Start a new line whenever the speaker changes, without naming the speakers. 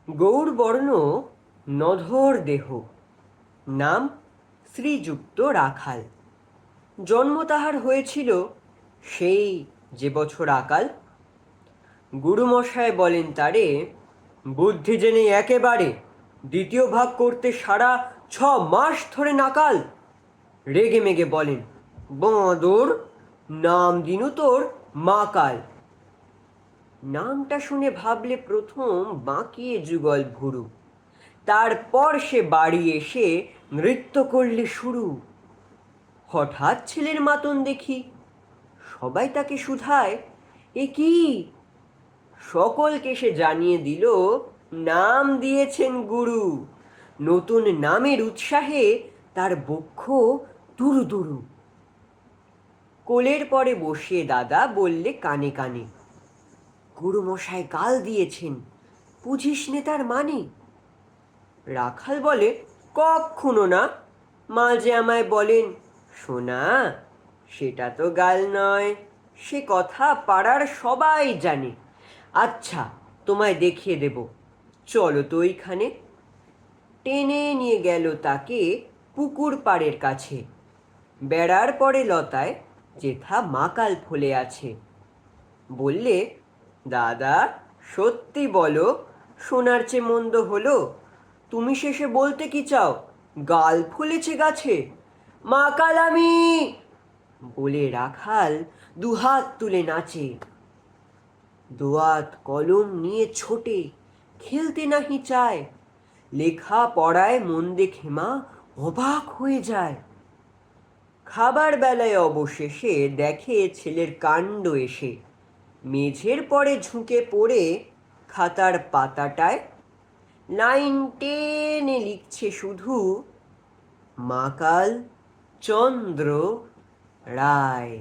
গৌরবর্ণ নধর দেহ, নাম শ্রীযুক্ত রাখাল। জন্ম তাহার হয়েছিল সেই যে বছর আকাল। গুরুমশায় বলেন তারে, বুদ্ধি জেনে একেবারে দ্বিতীয় ভাগ করতে সারা 6 মাস ধরে নাকাল। রেগে মেগে বলেন, বাঁদর, নাম দিনু তোর মাকাল। নামটা শুনে ভাবলে প্রথম বাঁকিয়ে যুগল ভুরু, তারপর সে বাড়ি এসে নৃত্য করলে শুরু। হঠাৎ ছেলের মাতন দেখি, সবাই তাকে শুধায়, এ কি? সকলকে সে জানিয়ে দিল, নাম দিয়েছেন গুরু। নতুন নামের উৎসাহে তার বক্ষ দুরু দুরু। কোলের পরে বসিয়ে দাদা বললে কানে কানে, গুরুমশাই গাল দিয়েছেন, বুঝিস নে তার মানে? রাখাল বলে, কক্ষনো না, মা যে আমায় বলেন, শোনা, সেটা তো গাল নয়, সে কথা পাড়ার সবাই জানে। আচ্ছা, তোমায় দেখিয়ে দেব, চলো তো ওইখানে। টেনে নিয়ে গেল তাকে পুকুর পাড়ের কাছে। বেড়ার পরে লতায় যেথা মাকাল ফলে আছে। বললে, দাদা, সত্যি বলো, শোনার চেয়ে মন্দ হলো? তুমি শেষে বলতে কি চাও, গাল ফুলেছে গাছে? মাকাল আমি বলে রাখাল দুহাত তুলে নাচে। দোয়াত কলম নিয়ে ছোটে, খেলতে নাহি চায়। লেখা পড়ায় মন দেখে মা অবাক হয়ে যায়। খাবার বেলায় অবশেষে দেখে ছেলের কাণ্ড এসে, মেঝের পরে ঝুঁকে পড়ে খাতার পাতাটায় লাইন টেনে লিখছে শুধু, মাকাল চন্দ্র রায়।